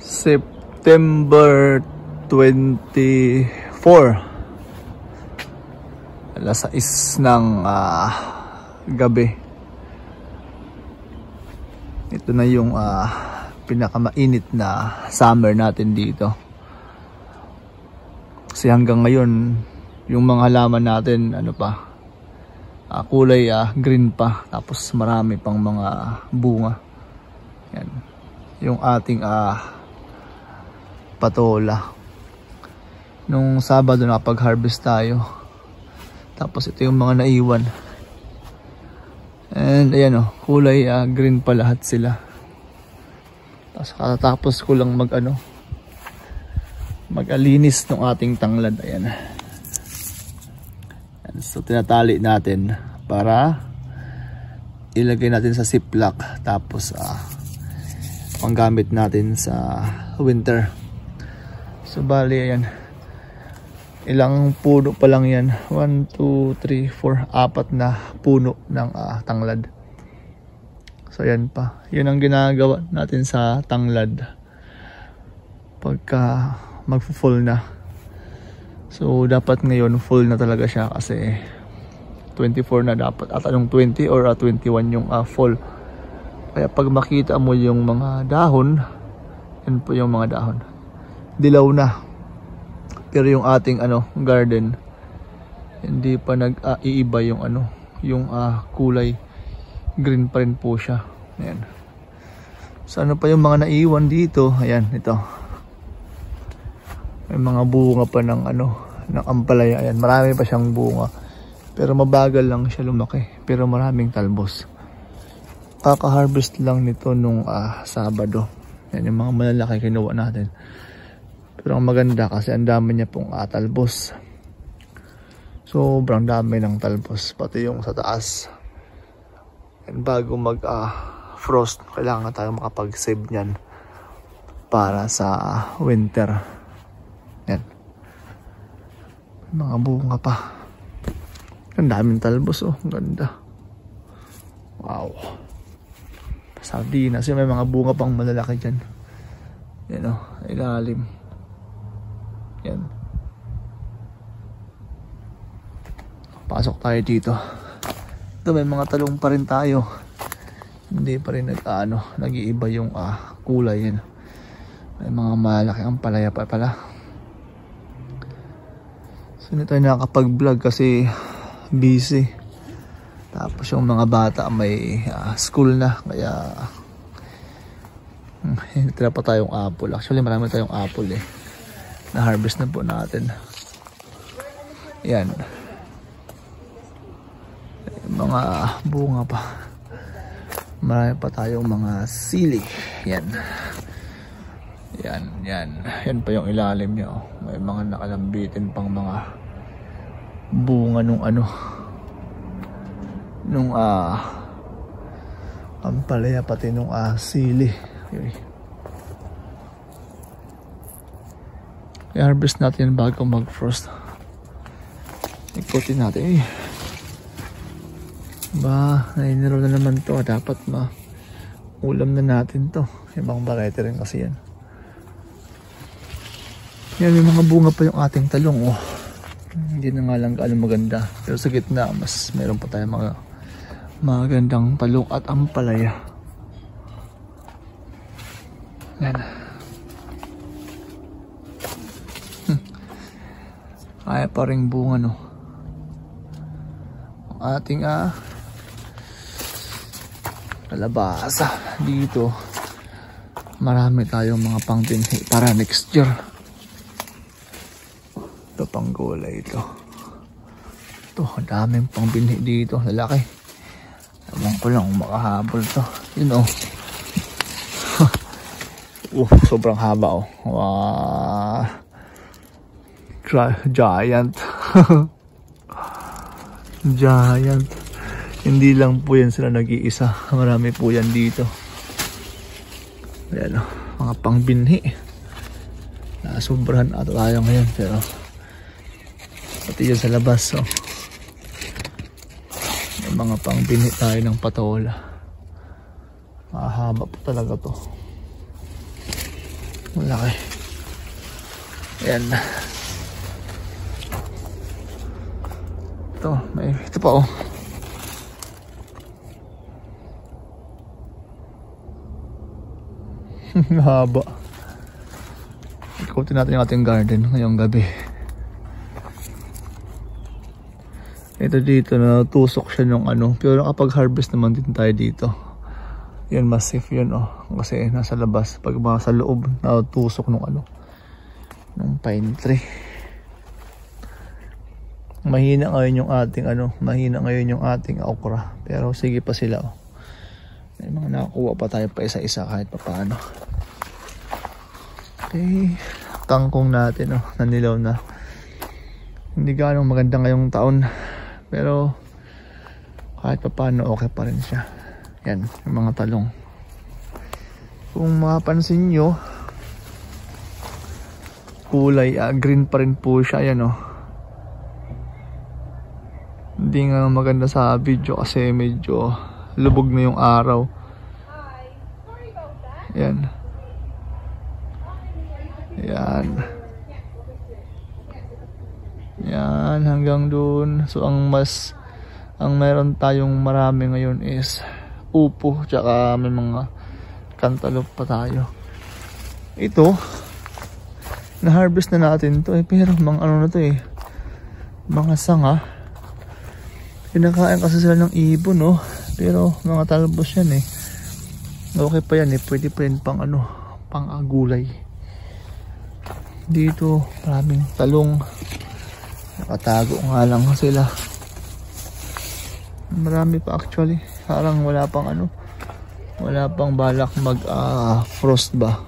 September 24, alas 6 ng gabi. Ito na yung pinakamainit na summer natin dito. Kasi hanggang ngayon yung mga halaman natin kulay green pa, tapos marami pang mga bunga. Yan yung ating patola. Nung Sabado nakapag-harvest tayo, tapos ito yung mga naiwan, and ayan kulay green pa lahat sila. Tapos katatapos ko lang mag-alinis ng ating tanglad. Ayan. So tinatali natin para ilagay natin sa ziplock, tapos panggamit natin sa winter. So bali ayan, ilang puno pa lang yan, 1, 2, 3, 4, 4 na puno ng tanglad. So yan pa, yun ang ginagawa natin sa tanglad pagka mag-full na. So dapat ngayon full na talaga siya, kasi 24 na dapat at 20 or 21 yung full. Kaya pag makita mo yung mga dahon, yan po yung mga dahon, dilaw na. Pero yung ating garden, hindi pa nag-iiba yung yung kulay, green pa rin po siya. Ayan. So pa yung mga naiwan dito? Ayan, ito. May mga bunga pa ng ng ampalaya. Ayan, marami pa siyang bunga. Pero mabagal lang siya lumaki. Pero maraming talbos. Kaka-harvest lang nito nung Sabado. Ayan, yung mga malalaki kinuha natin. Pero ang maganda kasi ang dami niya pong talbos. Sobrang dami ng talbos. Pati yung sa taas. And bago mag-frost, kailangan tayo makapag-save niyan para sa winter. Yan. Mga bunga pa. Ang daming talbos ang ganda. Wow. Sardinas. May mga bunga pang malalaki dyan. Yan ilalim. Yan. Pasok tayo dito. Ito, may mga talong pa rin tayo. Hindi pa rin nag-iiba yung kulay. Yan. May mga malaki ang palaya pa pala. So hindi tayo nakakapag-vlog kasi busy. Tapos yung mga bata may school na, kaya hindi pa tayong apple. Actually marami tayong apple na-harvest na po natin. Yan. Mga bunga pa. Marami pa tayong mga sili. Yan. Yan pa yung ilalim niya. May mga nakalambitin pang mga bunga nung ampalaya, pati nung sili. Okay. I-harvest natin bago mag-frost. Ikutin natin. Nainiro na naman to. Dapat ulam na natin to. Ibang variety rin kasi yan. Yan, may mga bunga pa yung ating talong. Hindi na nga lang gaano maganda. Pero sa gitna, mas meron pa tayong mga magandang talong at ampalaya. Yan. Kaya pa rin bunga ang ating kalabasa dito. Marami tayong mga pangtinhi para next year. Ito pang gulay ito. Ito, ang daming pang binhi dito. Lalaki. Ewan ko lang makahabol to. Sobrang haba Wow. Giant. Giant. Hindi lang po yan sila nag-iisa. Marami po yan dito. Ayan mga pang binhi. Sobrahan ato tayo ngayon, pero pati dyan sa labas may mga pang binhi tayo ng patola. Mahaba po talaga to. Malaki. Ayan. Ito pa oh. Haba. Ikutin natin yung ating garden ngayong gabi. Ito dito na tusok siya ng ano, pero nakapag-harvest naman din tayo dito. Yan, massive yun oh, kasi nasa labas. Pag mga sa loob, natusok ng ano, ng pine tree. Mahina ngayon yung ating ano, mahina ngayon yung ating okra, pero sige pa sila oh. May mga nakakuha pa tayo pa isa-isa kahit pa paano. Okay, kangkong natin oh, nanilaw na. Hindi ganong maganda ngayong taon, pero kahit pa paano okay pa rin siya. Yan, yung mga talong. Kung mapapansin nyo, kulay green pa rin po siya. Yan oh. Hindi nga maganda sa video kasi medyo lubog na yung araw. Yan. Yan. Yan hanggang dun. So ang meron tayong marami ngayon is upo, tsaka may mga cantaloupe pa tayo. Ito na-harvest na natin to pero mga ano na to mga sanga. Pinakain kasi sila ng ibon no, pero mga talbos yan okay pa yan pwede pa yan pang ano, pang gulay. Dito maraming talong, nakatago nga lang sila. Marami pa actually, parang wala pang ano, wala pang balak mag frost ba.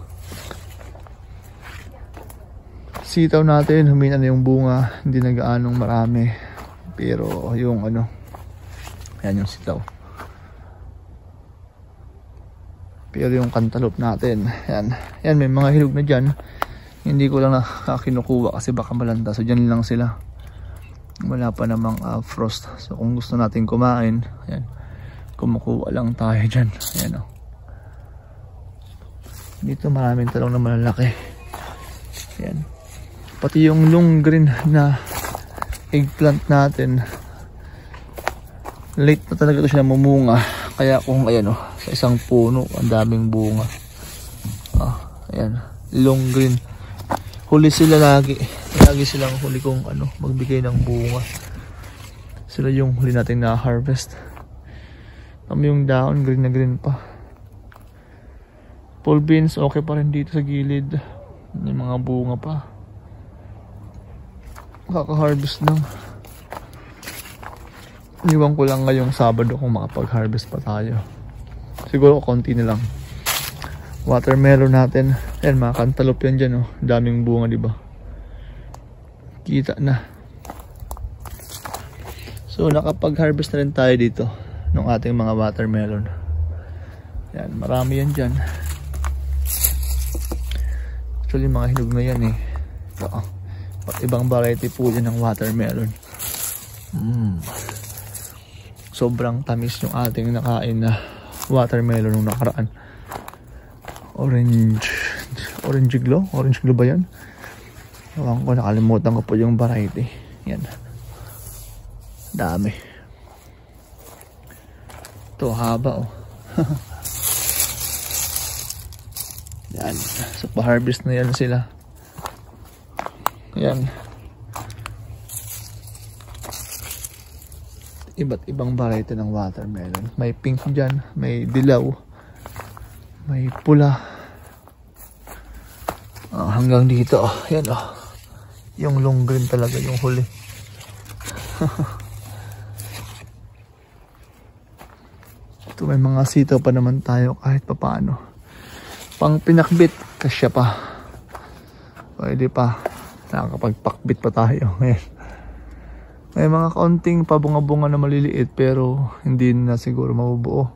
Sitaw natin humina na yung bunga, hindi na gaanong marami, pero yung ano, yan yung sitaw. Pero yung cantaloupe natin, yan may mga hinog na dyan. Hindi ko lang kinukuha kasi baka malanda, so dyan lang sila. Wala pa namang frost. So kung gusto natin kumain, ayan, kumukuha lang tayo dyan. Ayan o. Dito maraming talong na malalaki. Ayan. Pati yung long green na eggplant natin, late na talaga ito siya namumunga. Kaya kung ayan o, sa isang puno ang daming bunga. Ayan, long green. Huli sila lagi silang huli kung ano, magbigay ng bunga. Sila yung huli natin na harvest. Kami yung daon, green na green pa. Pole beans, okay pa rin dito sa gilid. May mga bunga pa. Kaka-harvest lang. Iwan ko lang ngayong Sabado kung makapag-harvest pa tayo. Siguro konti na lang. Watermelon natin. Ayan, mga cantaloupe yan dyan oh. Daming bunga, diba? Kita na. So nakapag-harvest na rin tayo dito ng ating mga watermelon. Yan, marami yan dyan. Actually mga hinog na yan Ito, ibang variety po yan ng watermelon. Sobrang tamis yung ating nakain na watermelon nung nakaraan. Orange glow ba yan? Ewan ko, nakalimutan ko po yung variety. Yan. Dami. Ito, haba oh. Yan. So, pa-harvest na yan sila. Yan. Iba't ibang variety ng watermelon. May pink dyan, may dilaw, may pula. Hanggang dito oh. Yan oh. Yung long green talaga yung huli. Ito may mga sitaw pa naman tayo kahit pa paano. Pang pinakbit, kasya pa. Pwede pa. Nakakapagpakbit pa tayo. May mga kaunting pabunga-bunga na maliliit pero hindi na siguro mabubuo.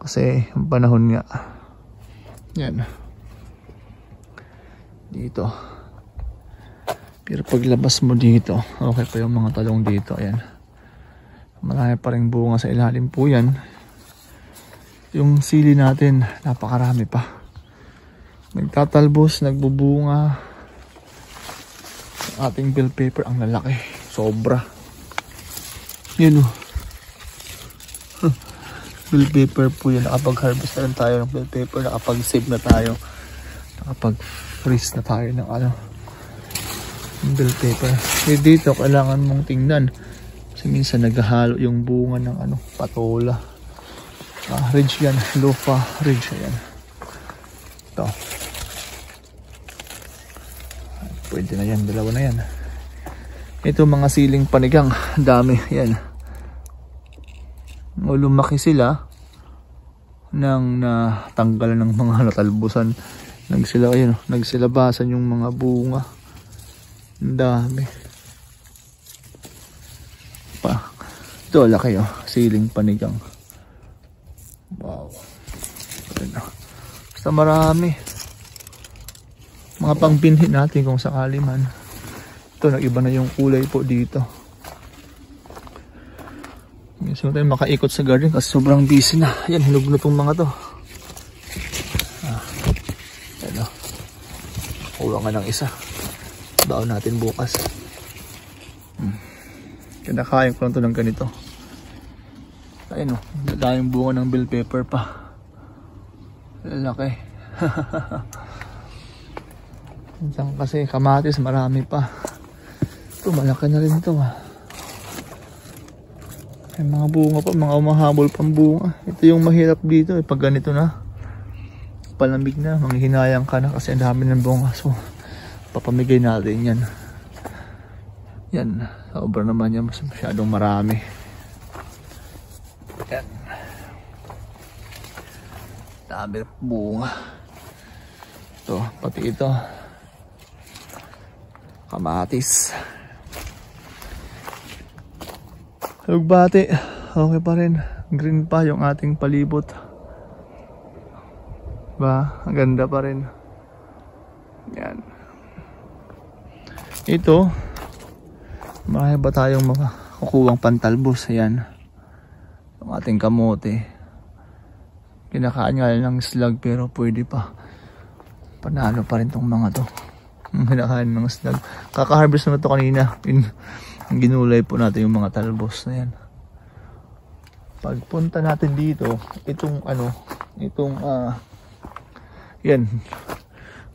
Kasi yung panahon nga. Yan. Dito. Pero paglabas mo dito, okay pa yung mga talong dito. Ayan. Marami pa rin bunga sa ilalim po yan. Yung sili natin, napakarami pa. Nagtatalbos, nagbubunga. Ating bell pepper, ang lalaki. Sobra. Yun o. Bell pepper po yun. Nakapag-harvest na rin tayo ng bell pepper. Nakapag-save na tayo. Nakapag-freeze na tayo ng bell pepper. Dito, kailangan mong tingnan. Kasi minsan naghahalo yung bunga ng patola. Ridge yan. Lofa ridge yan. Ito. Pwede na yan. Dalawa na yan. Ito mga siling panigang. Dami. Yan. Lumaki sila nang natanggalan ng mga natalbusan. Nagsilabasan yung mga bunga. Ang dami. Ito laki siling panigang. Wow. Basta marami. Mga pangbinhi natin kung sakali man. Ito, nag-iba na yung kulay po dito. Minsan tayo makaikot sa garden kasi sobrang busy na. Yan, hinog na itong mga to. Yan o. Kuha nga ng isa. Baon natin bukas. Kinakain ko lang ito ng ganito. Ayun o. Lalaki yung bunga ng bell pepper pa. Lalaki. Minsan kasi kamatis marami pa. Ito malaki na rin ito May mga bunga pa, mga umahabol pang bunga. Ito yung mahirap dito pag ganito na. Palamig na, manghihinayang ka na kasi ang dami ng bunga. So, papamigay natin yan. Yan, sobra naman yan. Masyadong marami. Yan. Dami bunga. Ito, pati ito. Kamatis. Lugbati, okay pa rin. Green pa yung ating palibot. Diba? Ang ganda pa rin. Yan. Ito, marami ba tayong makukuhang pantalbos? Ayan. Yung ating kamote. Kinakain nga ng slug pero pwede pa. Panalo pa rin tong mga to. Kinakain ng slug. Kaka-harvest na to kanina. Ginulay po natin yung mga talbos na yan. Pagpunta natin dito, yan,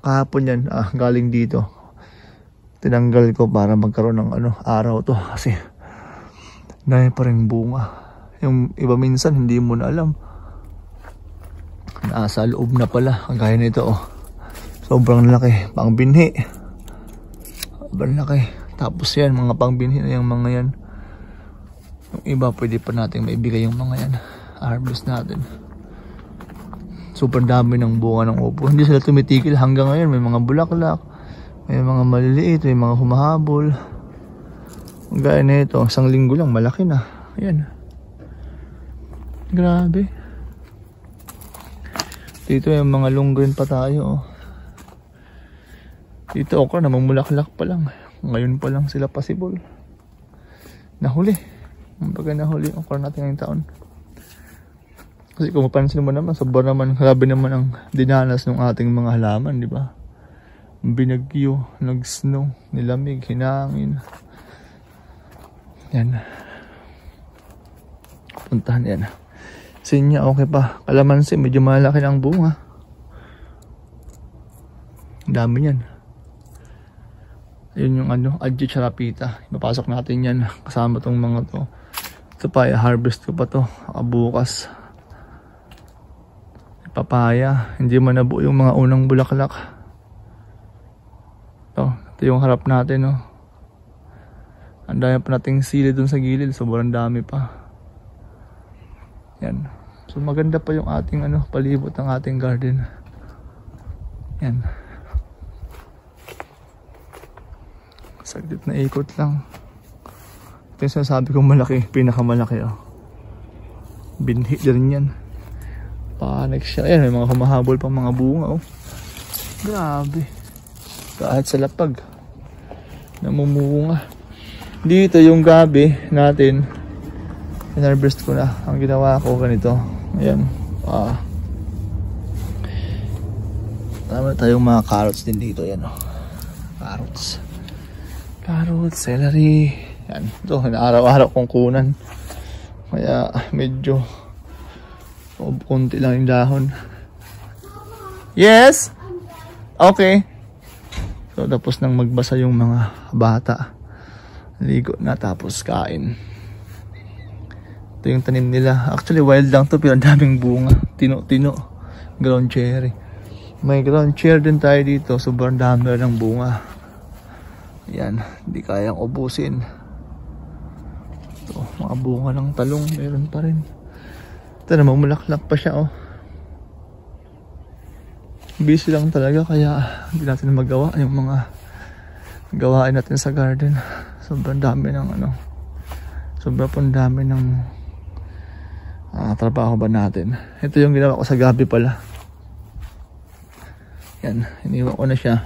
kahapon yan, galing dito. Tinanggal ko para magkaroon ng araw to kasi dahil pa rin bunga. Yung iba minsan hindi mo na alam. Nasa loob na pala, gaya nito Sobrang laki, pangbinhi. Sobrang laki. Tapos yan, mga pangbinhi na yung mga yan. Yung iba, pwede pa natin maibigay yung mga yan. Harvest natin. Super dami ng bunga ng upo. Hindi sila tumitigil hanggang ngayon. May mga bulaklak. May mga maliliit. May mga humahabol. Gaya na ito. Isang linggo lang, malaki na. Ayan. Grabe. Dito yung mga long green pa tayo. Dito okra, namumulaklak pa lang. Ngayon pa lang sila possible. Nahuli. Kumbaga nahuli ang okra natin ngayong taon. Kasi kung mapansin mo naman, sobra naman, grabe naman ang dinanas ng ating mga halaman, di ba? Binagyo, nag-snow, nilamig, hinangin. Yan. Puntahan yan. Sinya, okay pa. Kalamansi, medyo malaki ng bunga. Dami yan. Yun yung Adjo Charapita. Ipapasok natin yan kasama tong mga to. Ito pa, harvest ko pa to bukas. Papaya, hindi man nabuo yung mga unang bulaklak. Ito yung harap natin Ang dami pa nating sili dun sa gilid, sobrang dami pa. Yan. So maganda pa yung ating palibot ng ating garden. Yan. Saglit na ikot lang. Ito yung sinasabi kong malaki, pinakamalaki Binhi din yan. Panik siya. Ayan, may mga humahabol pang mga bunga Grabe. Kahit sa lapag namumunga. Dito yung gabi natin, in-harvest ko na. Ang ginawa ko ganito. Ayan. Marami tayong mga carrots din dito. Yan o. Carrots. Carrots, celery. Yan. Ito, araw-araw kong kunan. Kaya medyo konti lang yung dahon. Yes! Okay. So tapos nang magbasa yung mga bata, ligo na tapos kain. Ito yung tanim nila. Actually wild lang to pero ang daming bunga. Tino-tino. Ground cherry. May ground cherry din tayo dito. Sobrang dami ng bunga. Yan. Hindi kayang ubusin. Ito, mga bunga ng talong. Meron pa rin. Ito na, mamulaklak pa siya oh. Busy lang talaga kaya hindi natin magawa yung mga gawain natin sa garden. Sobrang dami ng sobrang dami ng trabaho ba natin. Ito yung ginawa ko sa gabi pala. Yan, iniwan ko na siya.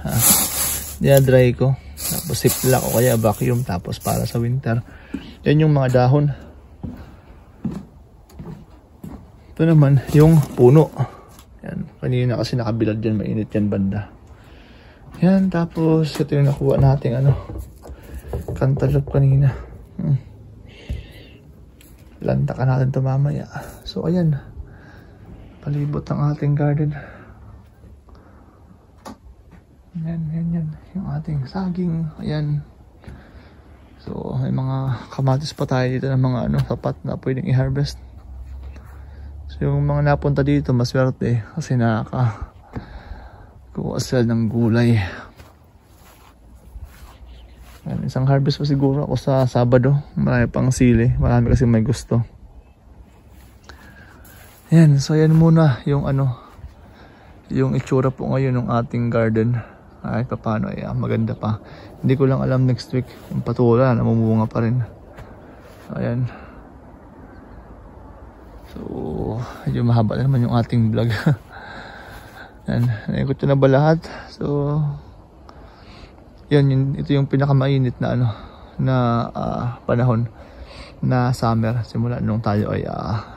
Dry ko. Tapos sipla ko kaya vacuum tapos para sa winter. Yan yung mga dahon. Ito naman yung puno. Yan, kanina kasi nakabilad dyan, mainit yan banda. Yan, tapos ito yung nakuha nating cantaloupe kanina. Lantakan natin ito mamaya. So ayan, palibot ang ating garden. Yan, yung ating saging. Ayan. So may mga kamatis pa tayo dito ng mga sapat na pwedeng i-harvest. So yung mga napunta dito mas swerte kasi kuha sila ng gulay. Yan, isang harvest pa siguro ako sa Sabado. Marami pang sili. Marami kasi may gusto. Yan, so yan muna yung yung itsura po ngayon ng ating garden. Ay paano maganda pa. Hindi ko lang alam next week yung patula namumunga pa rin. So ayan. So, medyo mahaba na naman yung ating vlog. Yan, naikot ko na ba lahat? So, yan, ito yung pinakamainit na panahon na summer. Simula nung tayo ay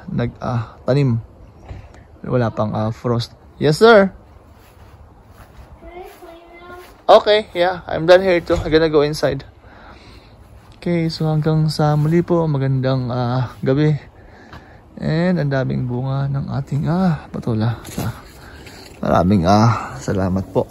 nagtanim. Wala pang frost. Yes, sir! Okay, yeah, I'm done here too. I'm gonna go inside. Okay, so hanggang sa muli po, magandang gabi. And ang daming bunga ng ating patula. Maraming salamat po.